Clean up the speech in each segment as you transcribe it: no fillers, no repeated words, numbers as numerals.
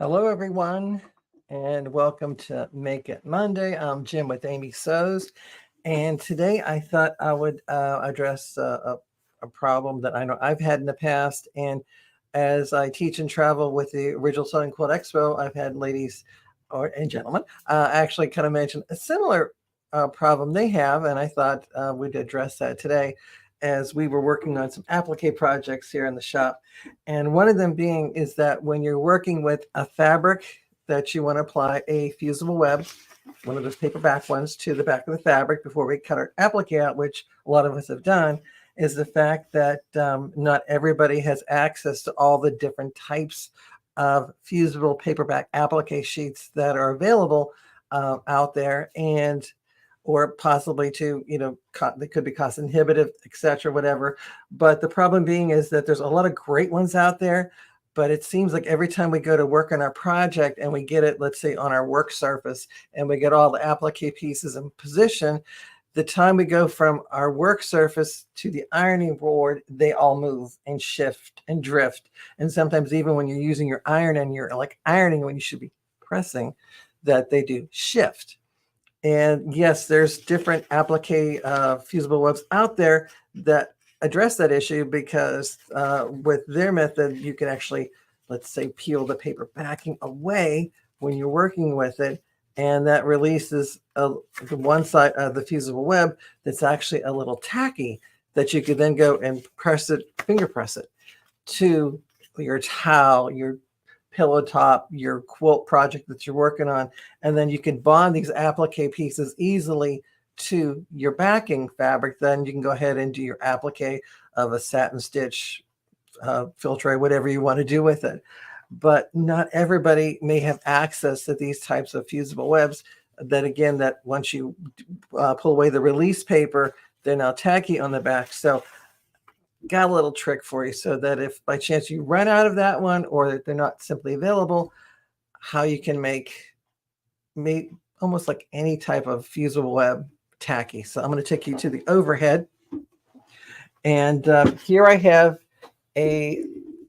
Hello, everyone, and welcome to Make It Monday. I'm Jim with Amy Sews, and today I thought I would address a problem that I know I've had in the past. And as I teach and travel with the Original Sewing Quilt Expo, I've had ladies and gentlemen actually kind of mention a similar problem they have, and I thought we'd address that today as we were working on some applique projects here in the shop. And one of them being is that when you're working with a fabric that you want to apply a fusible web, one of those paperback ones, to the back of the fabric before we cut our applique out, which a lot of us have done, is the fact that not everybody has access to all the different types of fusible paperback applique sheets that are available out there, and or possibly to, they could be cost inhibitive, etc., whatever. But the problem being is that there's a lot of great ones out there, but it seems like every time we go to work on our project and we get it, let's say on our work surface, and we get all the applique pieces in position, the time we go from our work surface to the ironing board, they all move and shift and drift. And sometimes even when you're using your iron and you're like ironing when you should be pressing, that they do shift. And yes, there's different applique fusible webs out there that address that issue, because with their method, you can actually, let's say, peel the paper backing away when you're working with it. And that releases the one side of the fusible web that's actually a little tacky, that you could then go and finger press it to your towel, your pillow top, your quilt project that you're working on. And then you can bond these applique pieces easily to your backing fabric. Then you can go ahead and do your applique of a satin stitch, filtre, whatever you want to do with it. But not everybody may have access to these types of fusible webs that, again, that once you pull away the release paper, they're now tacky on the back. So got a little trick for you, so that if by chance you run out of that one, or that they're not simply available, how you can make almost like any type of fusible web tacky. So I'm going to take you to the overhead, and here I have a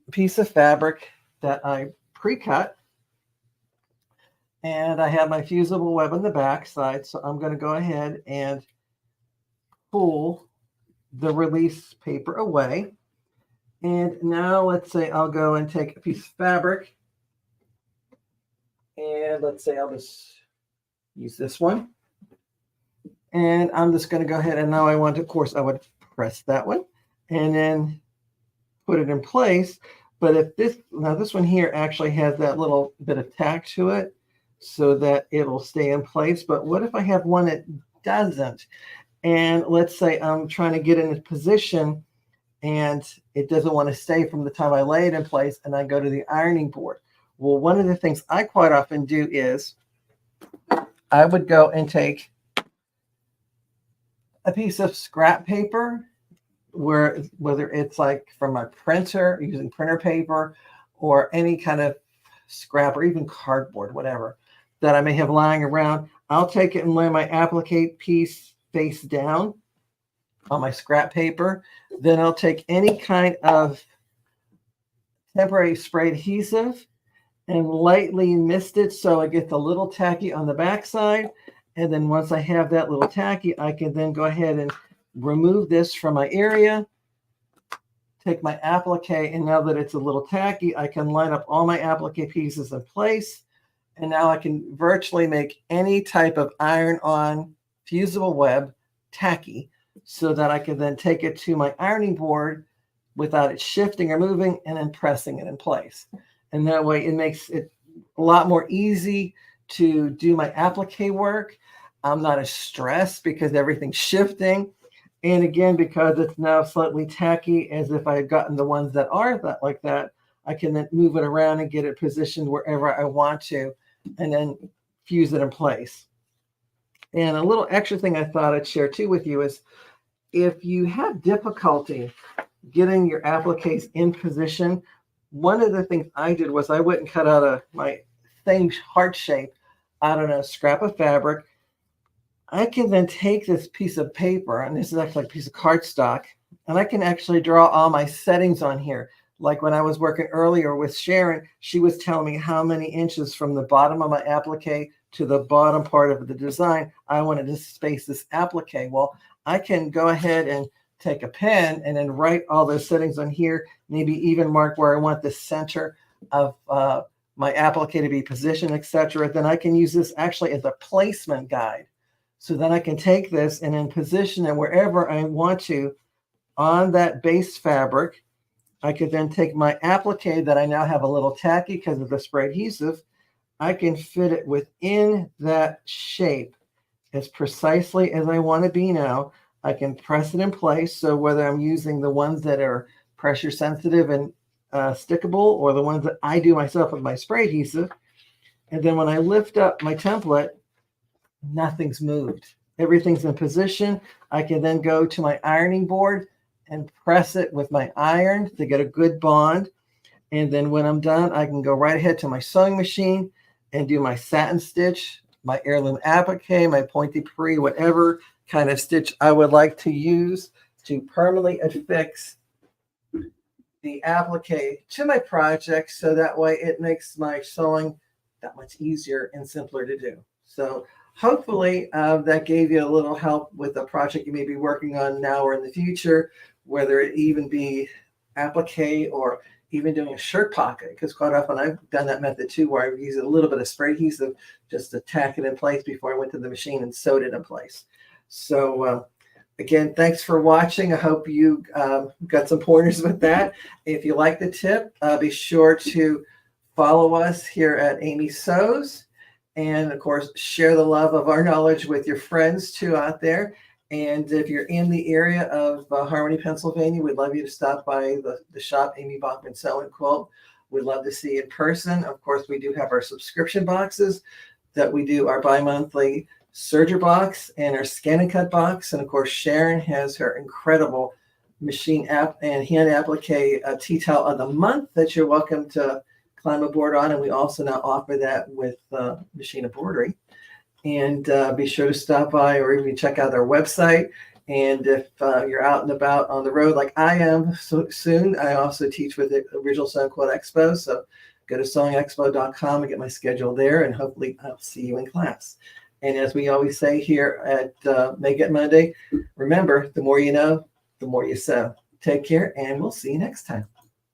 piece of fabric that I pre-cut, and I have my fusible web on the back side. So I'm going to go ahead and pull the release paper away. And now let's say I'll go and take a piece of fabric, and let's say I'll just use this one. And I'm just going to go ahead, and now I want to, of course, I would press that one and then put it in place. But if this one here actually has that little bit of tack to it so that it'll stay in place. But what if I have one that doesn't? And let's say I'm trying to get in a position and it doesn't want to stay from the time I lay it in place, and I go to the ironing board. Well, one of the things I quite often do is I would go and take a piece of scrap paper, whether it's like from my printer, using printer paper, or any kind of scrap, or even cardboard, whatever, that I may have lying around. I'll take it and lay my applique piece face down on my scrap paper. Then I'll take any kind of temporary spray adhesive and lightly mist it so I get the little tacky on the backside. And then once I have that little tacky, I can then go ahead and remove this from my area, take my applique, and now that it's a little tacky, I can line up all my applique pieces in place. And now I can virtually make any type of iron-on fusible web tacky, so that I can then take it to my ironing board without it shifting or moving, and then pressing it in place. And that way it makes it a lot more easy to do my applique work. I'm not as stressed because everything's shifting. And again, because it's now slightly tacky, as if I had gotten the ones that are like that, I can then move it around and get it positioned wherever I want to, and then fuse it in place. And a little extra thing I thought I'd share too with you is, if you have difficulty getting your appliques in position, one of the things I did was I went and cut out my same heart shape out of a scrap of fabric. I can then take this piece of paper, and this is actually a piece of cardstock, and I can actually draw all my settings on here, like when I was working earlier with Sharon, she was telling me how many inches from the bottom of my applique to the bottom part of the design I wanted to space this applique. Well, I can go ahead and take a pen and then write all those settings on here, maybe even mark where I want the center of my applique to be positioned, etc. Then I can use this actually as a placement guide. So then I can take this and then position it wherever I want to on that base fabric. I could then take my applique that I now have a little tacky because of the spray adhesive. I can fit it within that shape as precisely as I want to be now. I can press it in place. So whether I'm using the ones that are pressure sensitive and stickable, or the ones that I do myself with my spray adhesive. And then when I lift up my template, nothing's moved. Everything's in position. I can then go to my ironing board and press it with my iron to get a good bond. And then when I'm done, I can go right ahead to my sewing machine and do my satin stitch, my heirloom applique, my pointy pre, whatever kind of stitch I would like to use to permanently affix the applique to my project, so that way it makes my sewing that much easier and simpler to do. So hopefully that gave you a little help with a project you may be working on now or in the future, whether it even be applique or even doing a shirt pocket, because quite often I've done that method too, where I use a little bit of spray adhesive just to tack it in place before I went to the machine and sewed it in place. So again, thanks for watching. I hope you got some pointers with that. If you like the tip, be sure to follow us here at Amy Sews. And of course, share the love of our knowledge with your friends too out there. And if you're in the area of Harmony, Pennsylvania, we'd love you to stop by the shop, Amy Bachman Sew and Quilt. We'd love to see you in person. Of course, we do have our subscription boxes that we do our bi-monthly serger box and our scan and cut box. And of course, Sharon has her incredible machine app and hand applique tea towel of the month that you're welcome to climb aboard on. And we also now offer that with machine embroidery. And be sure to stop by or even check out our website. And if you're out and about on the road like I am soon, I also teach with the Original Sew and Quilt Expo. So go to sewingexpo.com and get my schedule there, and hopefully I'll see you in class. And as we always say here at Make It Monday, remember, the more you know, the more you sew. Take care, and we'll see you next time.